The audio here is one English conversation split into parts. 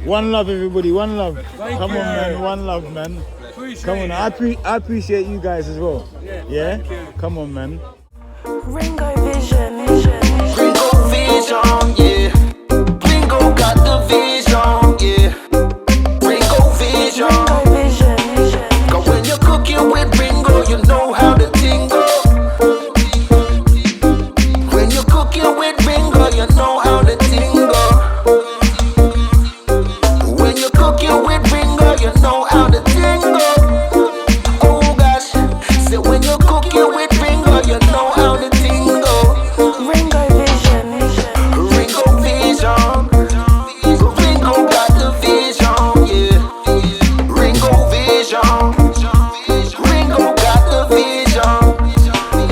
One love, everybody. One love. Come on, man. One love, man. Come on. I appreciate you guys as well. Yeah? Come on, man. Ringo Vision. Ringo Vision, yeah. Ringo got the vision, yeah. Ringo Vision. Cause when you're cooking with Ringo, you know how the thing go. When you're cooking with Ringo, you know how the thing go. When you're cooking with Ringo, you know how the thing go. Oh gosh, say when you're cooking with Ringo, you know how the thing go. Ringo Vision. Ringo Vision. Ringo got the vision, yeah. Ringo Vision. Ringo got the vision.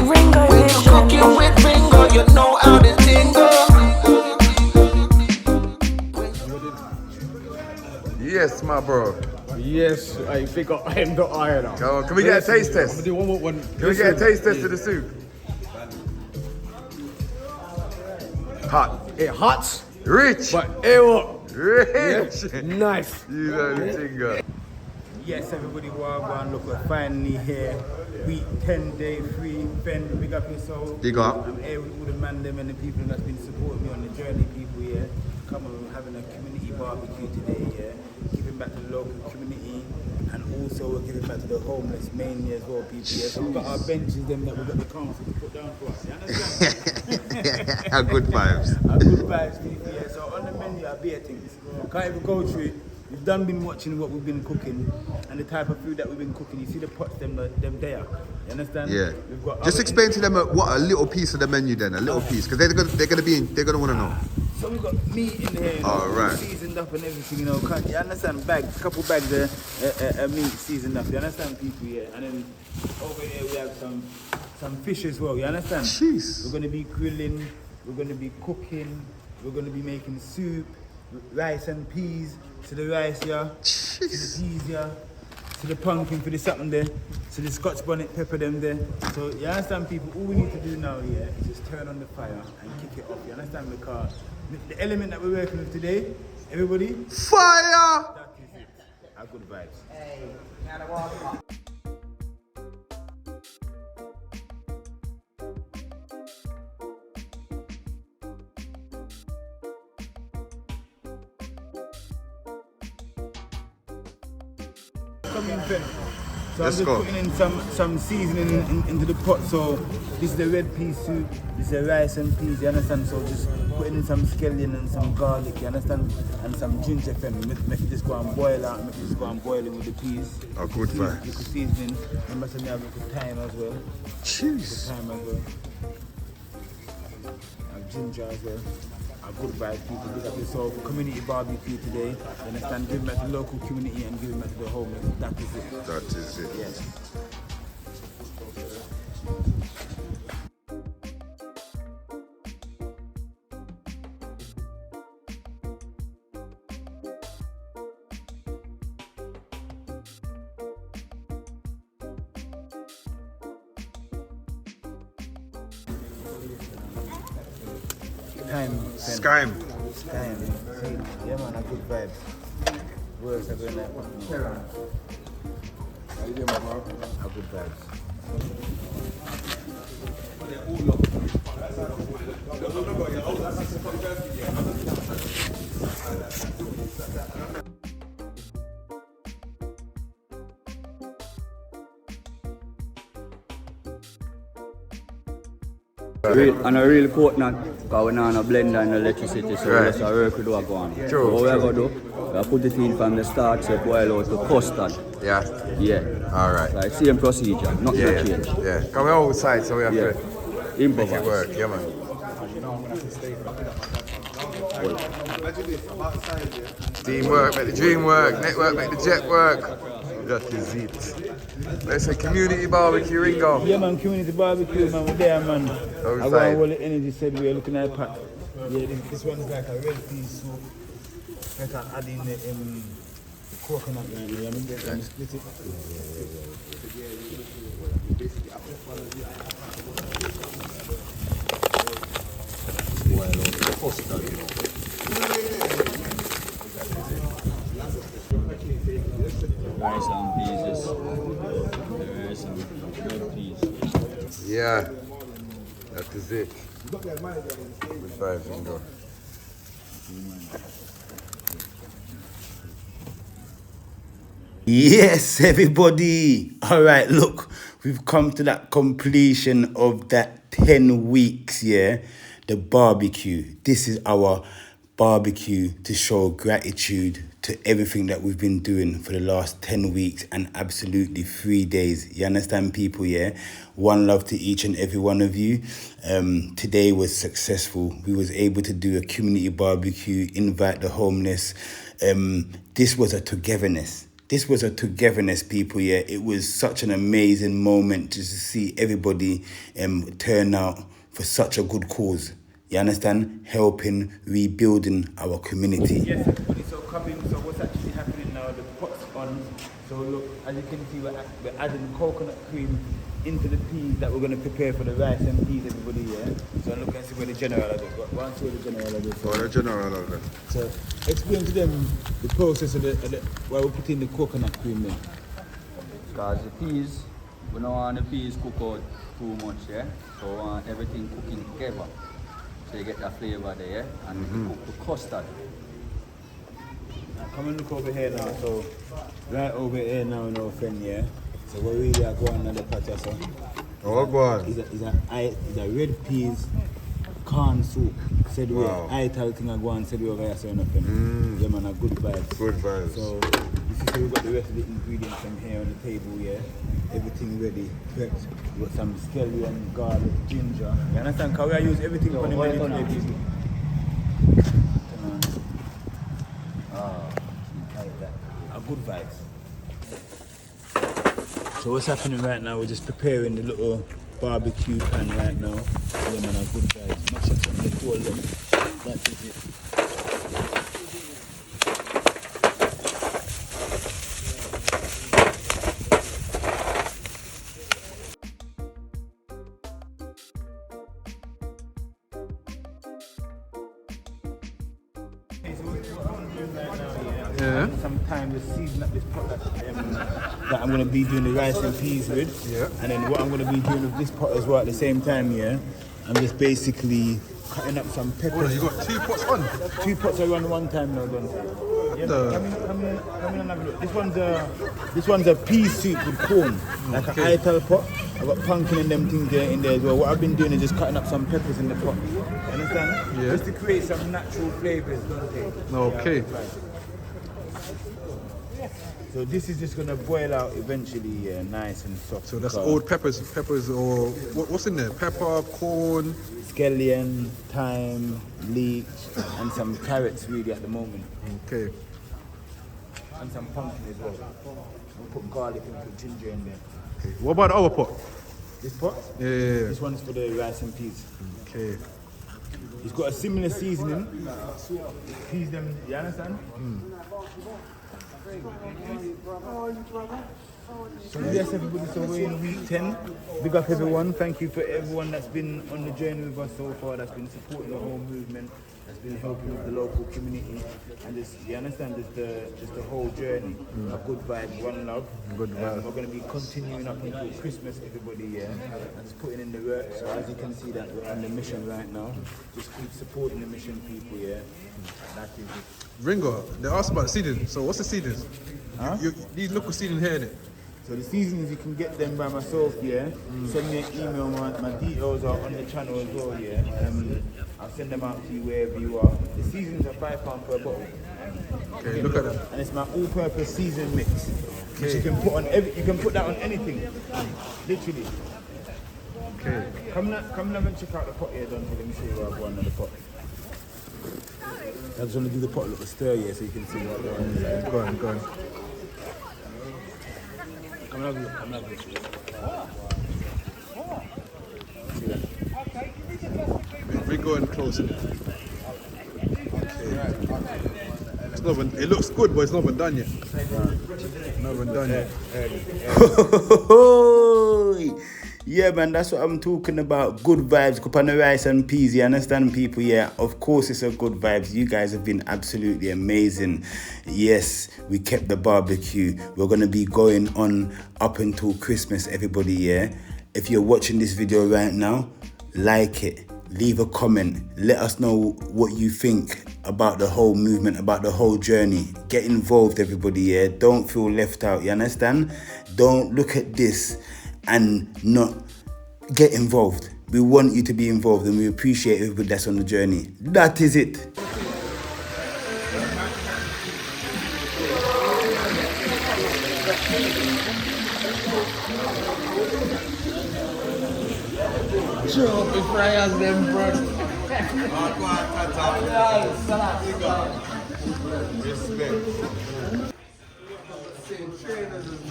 Ringo When you're cooking with Ringo, you know how the thing go. Yes, my bro. Yes, I think I am the iron. Come on, can we get a taste test? I'm gonna do one. Can we get a taste test of the soup? Hot. It hot, Rich. but ew. Rich. Nice. You know the thing. Yes, everybody, welcome. Look, we're finally here. Week 10, day 3. Ben, big up yourself. Big up. I'm here with all the man them and the people that's been supporting me on the journey. People here, come on, we're having a community barbecue today. Yeah, giving back to the local community, and also we're giving back to the homeless mainly as well. People here. So we've got our benches them that we've got the council to put down for us. You understand? How good vibes. Our good vibes, people here. So on the menu are beer things. Can't even go through it. We've been watching what we've been cooking and the type of food that we've been cooking. You see the pots, them there. You understand? Yeah. We've got Just explain to them what a little piece of the menu then, a little piece, because they're gonna want to know. So we've got meat in here, Right. seasoned up and everything, you know. You understand? Bags, couple bags of meat seasoned up. You understand, people? Yeah. And then over here we have some fish as well. You understand? Jeez. We're gonna be grilling. We're gonna be cooking. We're gonna be making soup, rice and peas. To the rice, yeah. Jeez. To the peas, yeah. To the pumpkin for the something there. To the Scotch bonnet pepper them there. So you understand, people? All we need to do now, yeah, is just turn on the fire and kick it off. You understand? Because the element that we're working with today, everybody, Fire! that is it. Our good vibes. Come in, Ben. So Let's I'm just go. putting in some seasoning into the pot. So this is the red pea soup, this is the rice and peas, you understand? So just putting in some scallion and some garlic, you understand? And some ginger, fam. Make it just go and boil out, make it just go and boil in with the peas. Oh, good vibes. Little seasoning. Remember, some have little thyme as well. Jeez. Thyme as well. And ginger as well. A good vibe, people. Big up yourself. Community barbecue today. You understand? Giving back to the local community and giving back to the homeless. That is it. That is it. Yes. Skyim. Yeah, man, a good vibes. Works are going like how you doing, my bro? A good vibes. And I really coconut, because we're not a blender and electricity, so Right. that's a work we do go on. True, So what we're true. going to do, we put it in from the start, so boil out to custard. Yeah. Yeah. All right. Like same procedure, nothing Yeah. change. Yeah. Come on outside, so we have Yeah. to make it Improvise. work. Yeah, man. Teamwork, make the dream work. Network, make the jet work. That is it. Let's say community barbecue, Ringo. Yeah, man, community barbecue, man, we're there, man. I Outside. want all the energy said we're looking at pot. Yeah, this one is like a red pea soup. I can add in the coconut, man. Yeah, I mean, and split it. rice and peas. The rice and peas. Yeah, that is it. Good vibes, Ringo. Yes, everybody. All right, look, we've come to that completion of that 10 weeks, yeah? The barbecue. This is our barbecue to show gratitude to everything that we've been doing for the last 10 weeks and absolutely 3 days. You understand, people, yeah? One love to each and every one of you. Today was successful. We was able to do a community barbecue, invite the homeless. This was a togetherness. This was a togetherness, people, yeah. It was such an amazing moment just to see everybody turn out for such a good cause. You understand? Helping, rebuilding our community. Yes, everybody, so what's actually happening now, the pot's on. So look, as you can see, we're adding coconut cream into the peas that we're going to prepare for the rice and peas, everybody, yeah? So look and see where the general is. One see where the general is. Oh, the general of it. So explain to them the process of why we're putting the coconut cream in. Because the peas, we don't want the peas cook out too much, yeah? So we want everything cooking together. So you get that flavor there, yeah? And you cook the custard. Now, come and look over here now. So right over here now in our friend, yeah? So we really are going on the patch, so. Oh, go on. It's a red peas corn soup. Said we Wow. I tell thing I go and said we over here, so nothing. Yeah, man, a good vibes. Good vibes. So you see, we've got the rest of the ingredients from here on the table, yeah? Everything ready, prepped. We've got some scallion, garlic, ginger. You understand? Because we use everything for the menu today, people. Like that. A good vibes. So what's happening right now, we're just preparing the little barbecue pan right now. Yeah, man, a good vibes. Mash up some of the four them. That is it. Yeah. Some time to season up this pot that I'm going to be doing the rice and peas with. Yeah. And then what I'm going to be doing with this pot as well at the same time, yeah, I'm just basically cutting up some peppers. You got 2 pots on? 2 pots are on one time now, don't you? Yeah, come in and have a look. This one's a pea soup with corn, like an ital pot. I've got pumpkin and them things there in there as well. What I've been doing is just cutting up some peppers in the pot. You understand? Yeah. Just to create some natural flavors, don't they? Okay. Yeah, right. So this is just gonna boil out eventually, nice and soft. So that's old peppers or what's in there? Pepper, corn. Scallion, thyme, leek, and some carrots really at the moment. Okay. And some pumpkin as well. We'll put garlic and put ginger in there. Okay. What about our pot? This pot? Yeah. This one's for the rice and peas. Okay. It's got a similar seasoning. Peas them, you understand? So yes, everybody, so we're in week 10. Big up everyone. Thank you for everyone that's been on the journey with us so far, that's been supporting the whole movement, that's been helping with the local community. And just, you understand, just the whole journey. A good vibe, one love. Good vibe. We're going to be continuing up until Christmas, everybody, yeah. And just putting in the work. So as you can see that we're on the mission right now. Just keep supporting the mission people, yeah. That is it. Ringo, they asked about the seeding. So what's the seeding? Huh? These local seeding here, innit? So the seasonings, you can get them by myself, yeah. Send me an email, my details are on the channel as well, yeah. I'll send them out to you wherever you are. The seasonings are £5 per bottle. Okay, look at that. And it's my all-purpose season mix, which you can put on you can put that on anything, literally. Okay. Come and check out the pot here, Don. Let me show you what I've got on the pot. I just want to do the pot a little stir here so you can see what I've got on inside. Go on, go on. Come and have a look, See that? We're going close. Okay. It's not even, it looks good, but it's not even done yet. Not even done yet. Yeah, man, that's what I'm talking about. Good vibes, cook on the rice and peas, you understand, people? Yeah, of course it's a good vibes. You guys have been absolutely amazing. Yes, we kept the barbecue. We're going to be going on up until Christmas, everybody, yeah? If you're watching this video right now, like it. Leave a comment. Let us know what you think about the whole movement, about the whole journey. Get involved, everybody, yeah? Don't feel left out, you understand? Don't look at this and not get involved. We want you to be involved and we appreciate everybody that's on the journey. That is it.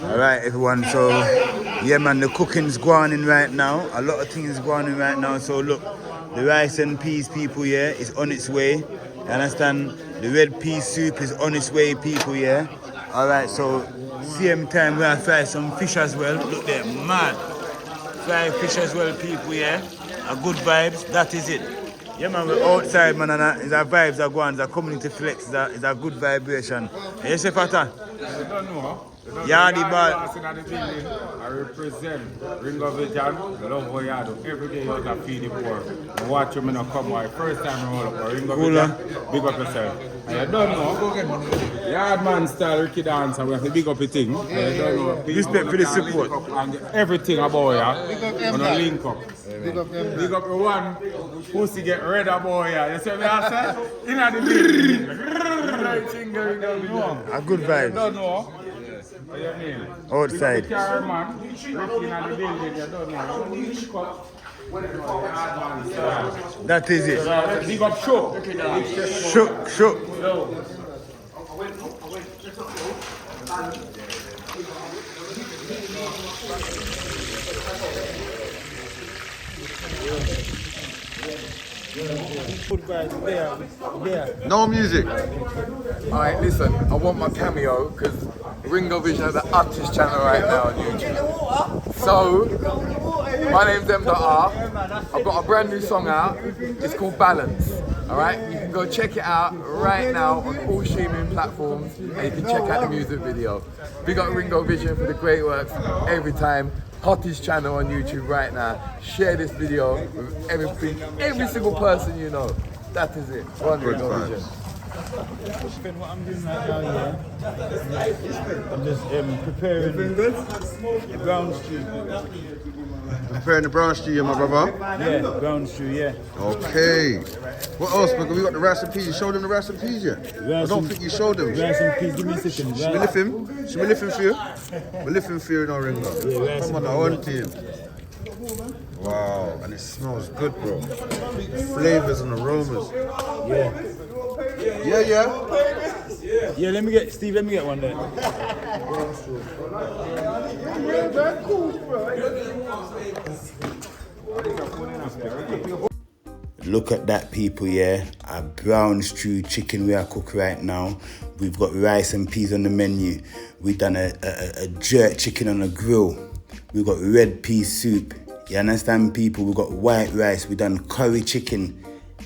Alright everyone, so yeah man, the cooking's going in right now. A lot of things going in right now. So look, the rice and peas, people, yeah, is on its way. You understand? The red pea soup is on its way, people, yeah. Alright, so same time we're gonna fry some fish as well. Look there, mad. Fry fish as well, people, yeah. A good vibes, that is it. Yeah man, we're outside man, and it's our vibes are going, it's a community flex, it's a good vibration. Yes, Fata? I don't know. Yeah, the ball. I represent Ringo Vision. Love what you do. Every day you have to feed the poor. I watch you not come out. First time I roll up for Ringo Vision. Big up yourself. And you don't know. Yardman style Ricky dance and we have to big up the thing. And you don't know. Respect for the support. And everything about you. On a link up. Big up the one pussy get red about you. You see what I say? In the building. A good vibe. You don't know. What do you mean? Outside. Man, working at the building, you don't know. That is it. Big up show. Shook. No music. Alright, listen, I want my cameo because Ringo Vision has the artist channel right now on YouTube. So, my name's M.R. I've got a brand new song out. It's called Balance. Alright, you can go check it out right now on all streaming platforms and you can check out the music video. Big up Ringo Vision for the great works every time. Hottest channel on YouTube right now. Share this video with every single person you know. That is it. One Ringo Vision. What I'm doing right now, yeah. I'm just preparing the brown stew. Preparing the brown stew, my brother. Yeah, brown stew, yeah. Okay. What else? Because we got the rice and peas. You showed them the rice and peas yet? I don't think you showed them. Rice and peas, give me a second. Should we lift him? Should we lift him for you? We lift him for you, no Ringo. Yeah, come on, I want him. Wow, and it smells good, bro. Flavors and aromas. Yeah. Yeah, let me get one there. Look at that, people, yeah. A brown stew chicken we are cooking right now. We've got rice and peas on the menu. We've done a jerk chicken on a grill. We've got red pea soup. You understand, people? We've got white rice. We've done curry chicken.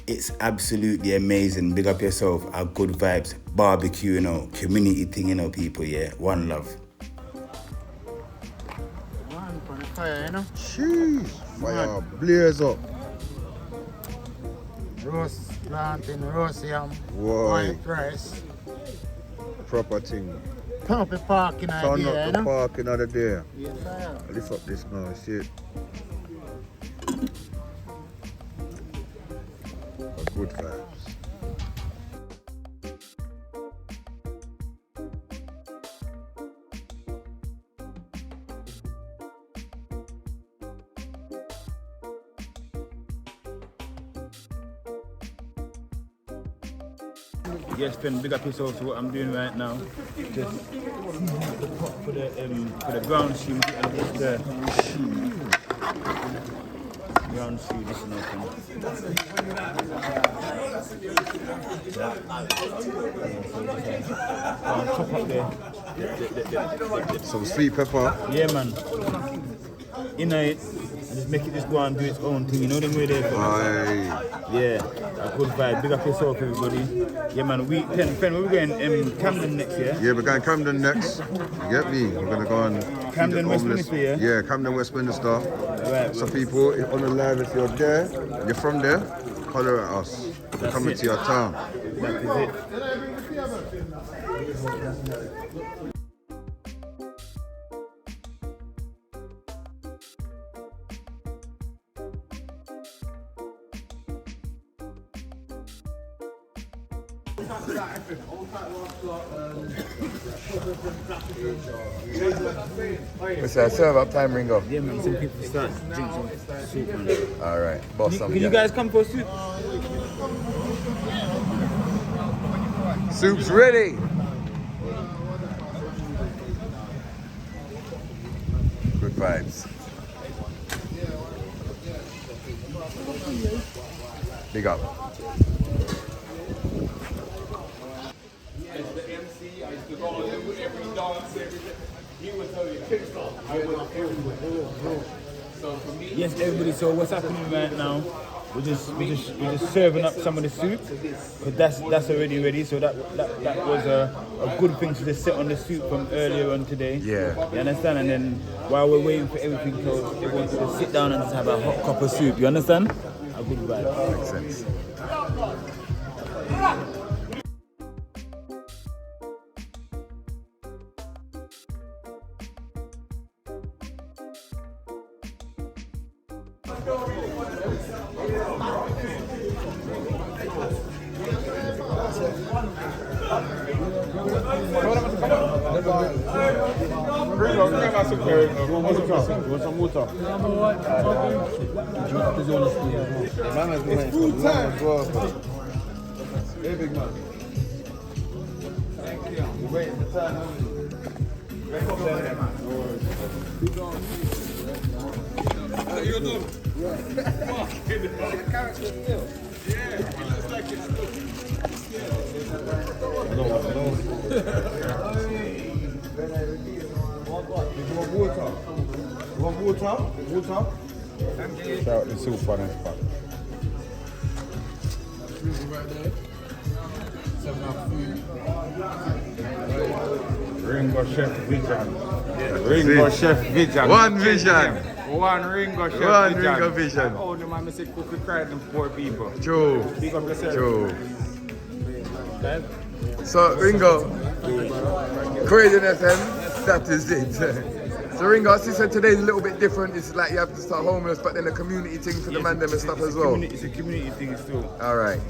It's absolutely amazing. Big up yourself. Our good vibes. Barbecue, you know. Community thing, you know, people, yeah. One love. Fire, you know? Jeez. Fire, blaze up. Roast plantain, roast yam, Why? white rice. Proper thing. Turn up the parking Turn idea, up you the know? park another day. Yes, sir. Lift up this now, see it. A good vibes. Yes, Ben, big up yourself to what I'm doing right now. Just for the brown stew and just the brown stew, this is chop up there. Some sweet pepper. Yeah, man. In it, just make it just go and do its own thing. You know the way they Aye. Yeah, a good vibe. Big up yourself, everybody. Yeah, man. Pen, we're going Camden next year. Yeah, we're going Camden next. You get me? We're gonna go and Camden, Westminster, yeah? Yeah, Camden, Westminster. Right. So people on the live, if you're there, you're from there, holler at us. We're coming to your town. That is it. It's a serve up time, Ringo. Yeah, man. Some people start drinking some soup, man. All right, boss some. Can you guys come for a soup? Soup's ready. Good vibes. Big up. Yes, everybody. So what's happening right now? We're just serving up some of the soup, but that's already ready. So that was a good thing to just sit on the soup from earlier on today. Yeah. You understand? And then while we're waiting for everything, so everyone can sit down and just have a hot cup of soup. You understand? A good vibe. Makes sense. It's full time. Hey, big man. Thank you. You're waiting for time. How you doing? Water? Shout out the soup on this spot. Ringo Chef Vision. Ringo Chef Vision. One vision. One Ringo Chef One Vision. Ringo vision. Oh, the man say cook with pride and poor people. True. Big up yourself. True. So Ringo, Croydon FM, that is it. So Ringo, as you said, today is a little bit different. It's like you have to start homeless, but then a community thing for the man them and stuff as well. It's a community thing still. All right.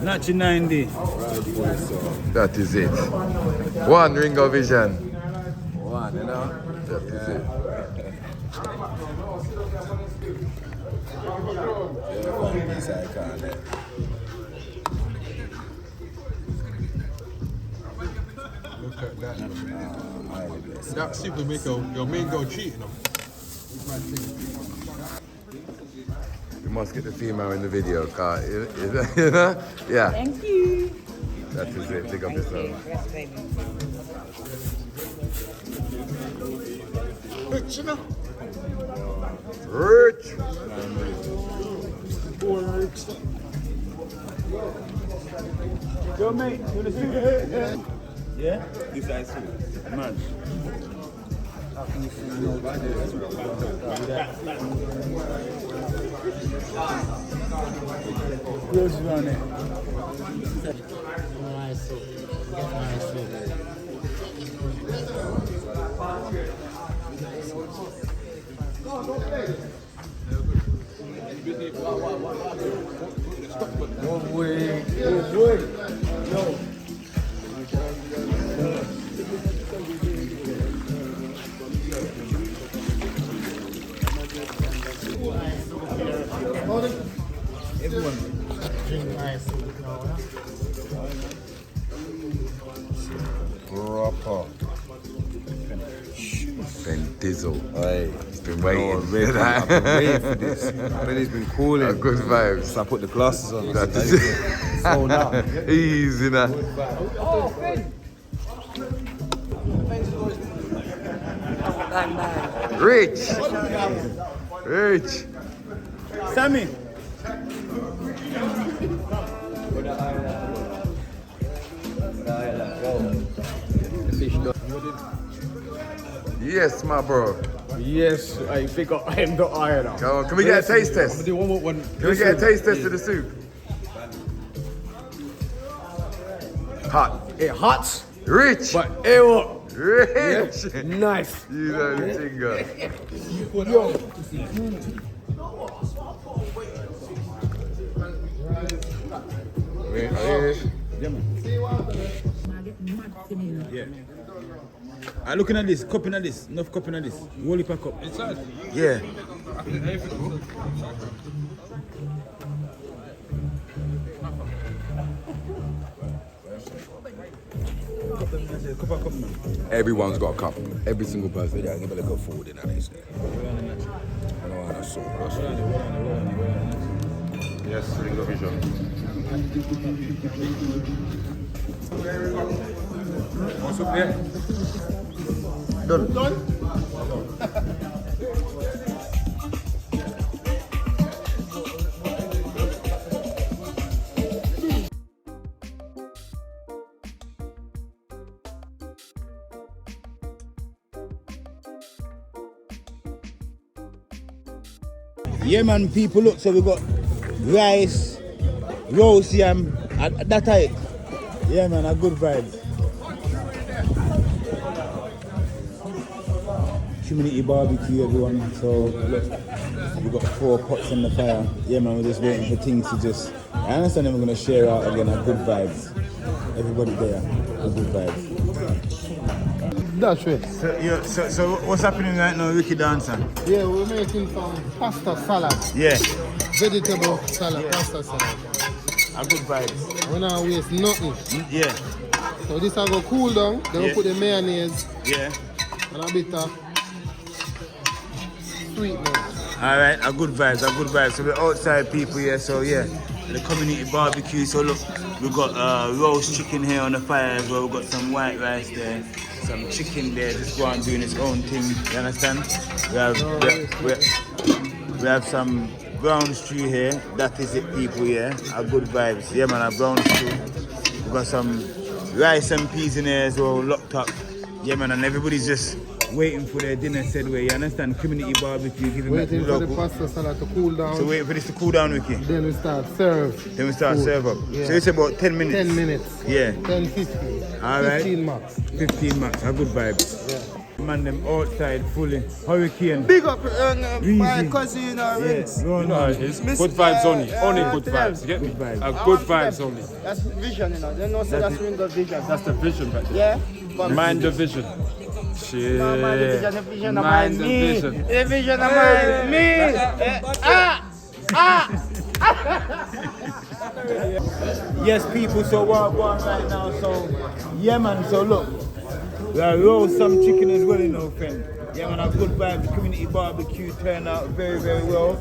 Not 90. That is it. One Ringo vision. One, you know. That is it. Look at that. That soup will make your main girl cheat, you know. We must get the female in the video, car. You know? Yeah. Thank you. That is it. Big up yourself. Yes, baby. Rich, you know. Rich. Poor rich. Yo, mate, you wanna see? Yeah? This ice cream. Man. Close around it. Nice soup. Nice soup. No way. No way. No. Everyone. Drink nice soup now, huh? Proper. Fantastic. Dizzle. Aye. He's been waiting. I've been waiting for this. Benny's been calling. Good vibes. So I put the glasses on. That is it. Sold out. Easy now. Rich. Rich. Sammy. Yes, my bro. Yes, I pick up him the iron. Come on, can we get a taste I'm test? gonna do one more one. Can we get a taste test of the soup? Hot. It hot, Rich. but it what? Rich. Nice. You know the thing, girl. Yeah. I'm looking at this, cupping at this, enough cupping at this. Roll it back up. Inside. Yeah. Everyone's got a cup. Every single person. Yeah, give it a go forward in that. I know how that's so. Yes, Ringo Vision. What's up there? Yeah, man, people, look, so we got rice, roast yam, and that's it. Yeah, man, a good vibes. Community barbecue, everyone. So, look, we got 4 pots on the fire. Yeah, man, we're just waiting for things to just. I understand we're gonna share out again. A good vibes. Everybody there, a good vibes. That's right. So what's happening right now, Ricky Dancer? Yeah, we're making some pasta salad. Yeah, Vegetable salad, pasta salad. a good vibes. We don't waste nothing. Yeah, So this will go cool down. Then we Yeah. put the mayonnaise yeah. and a bit of sweetness. All right, a good vibes, a good vibes. So we're outside people here, so yeah, the community barbecue. So look, we got roast chicken here on the fire as well. We got some white rice there, some chicken there, just go on doing its own thing. You understand? We have some brown stew here. That is it, people. Yeah, a good vibes. Yeah, man, a brown stew. We got some rice and peas in there as well, locked up. Yeah, man, and everybody's just waiting for their dinner said way. You understand? Community barbecue, giving back to Waiting the for the local. pasta salad to cool down. So waiting for this to cool down, Ricky. Then we start serve. Then we start food. serve up. Yeah. So it's about 10 minutes. 10 minutes. Yeah. 10, 15. All right. 15 max. 15 max. A good vibe. Yeah. Man, them outside fully. Hurricane. Big up Easy. my cousin Rings. Yeah. You know, it's good vibes only. Only good vibes. You get me? Good vibes. Good vibes only. That's vision, you know. They know say that's Ringo Vision. That's the vision right there. Yeah? But Mind the vision. Shit. no, mind the vision, the vision of Mind mine, the me. vision. The vision of mine, me. Yes, people. So we're going right now. So, yeah, man. So look, we are roast some chicken as well, you know, friend. Yeah, man, a good vibe. The community barbecue turned out very, very well.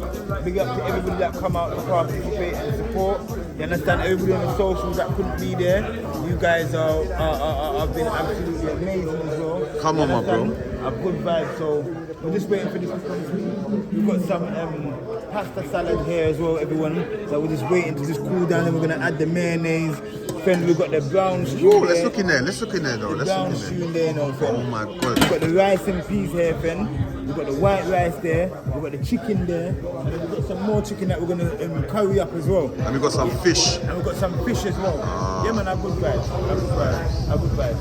Big up to everybody that come out to participate and support. You understand? Everybody on the socials that couldn't be there. You guys have been absolutely amazing as well. Come on, You my bro. understand? A good vibe. So we're just waiting for this to come through. We've got some pasta salad here as well, everyone. So we're just waiting to just cool down. Then we're gonna add the mayonnaise. Friend, we've got the brown stew. Ooh, let's there. look in there. Let's look in there, though. The Let's brown look in stew there. in there, you know, friend. Oh my We've God. got the rice and peas here, friend. We've got the white rice there. We've got the chicken there. And then we've got some more chicken that we're gonna curry up as well. And we got some fish. And we've got some fish as well. Yeah, man, a good vibe. A good vibe. A good vibe.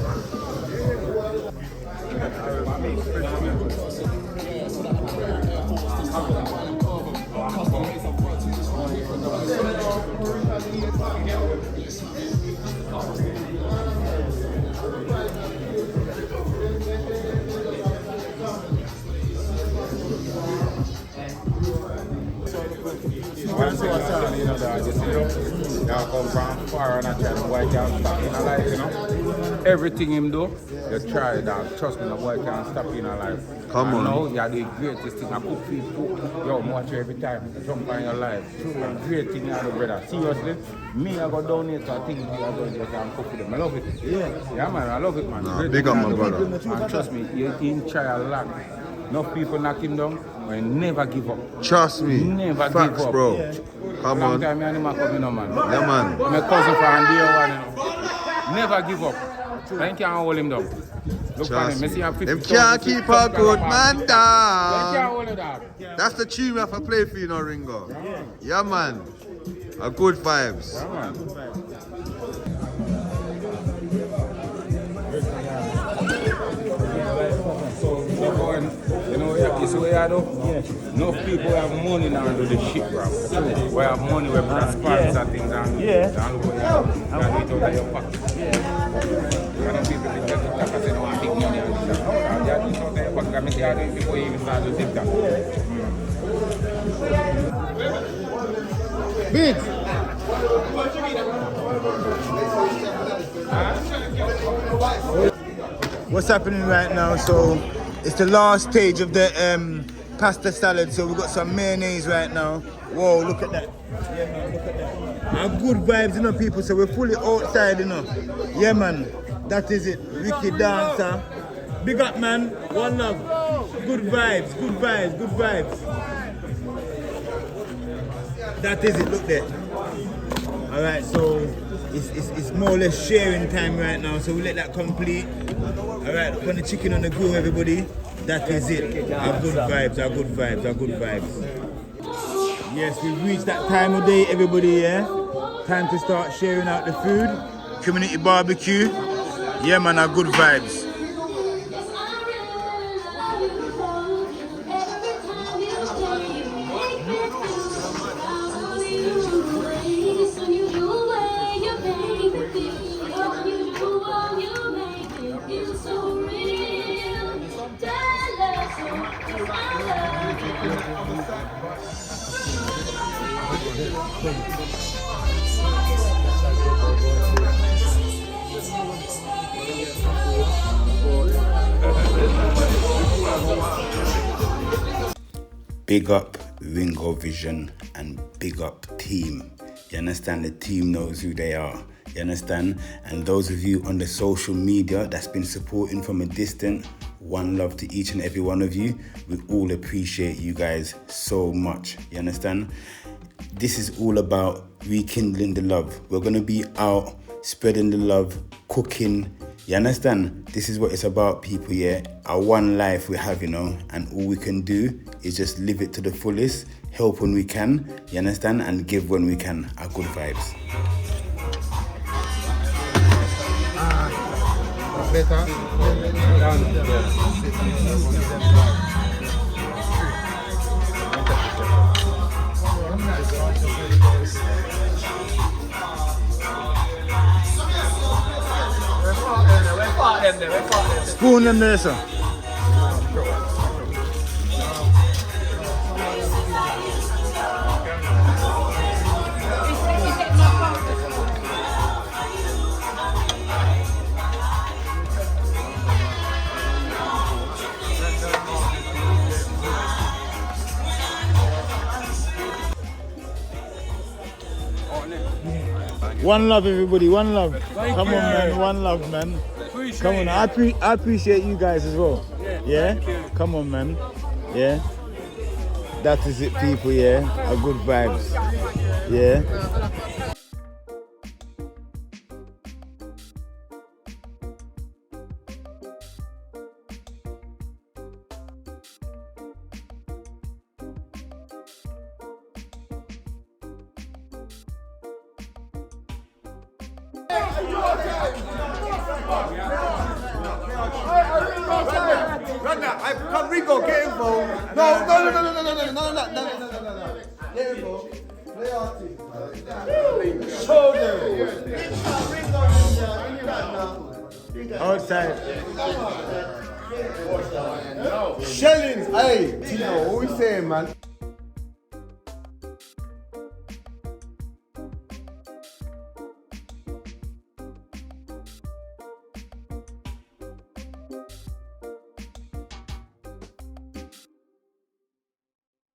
You know, that just, you know, y'all come from far and I try to white out stuff in a life, you know. Everything him do, You try that. Trust me, the boy can't stop you in your life. Come on. Now you're the greatest thing. I cook food. Yo, I watch you every time. Jump on your life. True, great thing you do, brother. Seriously, me I go down here to a thing you can cook with them. I love it. Yeah, man, I love it, man. Nah, big up, my brother. And trust me, you try a lot. Enough people knock him down, but he never give up. Trust me. Never Facts, give up. bro. Come on. Sometimes me and him are coming on, man. Yeah, man. My cousin from day one, you know. Never give up. I can't hold him down. Look at him. See him 50. Them can't keep a good man They down. can't hold him down. That's the tune we have to play for you now, Ringo. Yeah, man. A good vibes. Yeah, man. So, going, you know, it's where I do. Enough people have money now to do the shit, bro. We have money, we have sponsors and things, and look what you have. You can do it out of your pocket. And people think that TikTok say they want big money and stuff. No, you have to do it out of your pocket. I mean, you have to do it before you even start to TikTok. Big. What's happening right now? So it's the last stage of the pasta salad. So we've got some mayonnaise right now. Whoa, look at that. Yeah, man, look at that. And good vibes, you know, people. So we're fully outside, you know. Yeah, man. That is it. Ricky Dancer. Big up, man. One love. Good vibes, good vibes, good vibes. That is it. Look there. All right, so it's more or less sharing time right now. So we let that complete. All right, put the chicken on the grill, everybody. That is it. Our good vibes, our good vibes, our good vibes. Yes, we've reached that time of day, everybody, yeah? Time to start sharing out the food. Community barbecue. Yeah, man, our good vibes. Big up Ringo Vision and big up team. You understand? The team knows who they are. You understand? And those of you on the social media that's been supporting from a distance, one love to each and every one of you. We all appreciate you guys so much. You understand? This is all about rekindling the love. We're going to be out spreading the love, cooking. You understand? This is what it's about, people, yeah? Our one life we have, you know, and all we can do is just live it to the fullest, help when we can, you understand? And give when we can. Our good vibes. Better. Spoon them there, sir. One love, everybody. One love. Come on, man. One love, man. Come on. I appreciate you guys as well. Yeah? Come on, man. Yeah? That is it, people, yeah? A good vibes. Yeah? I can't Ringo get involved. No. Get involved. Play our team. Show them. Outside. Shellings. Hey, Tino, what we saying, man?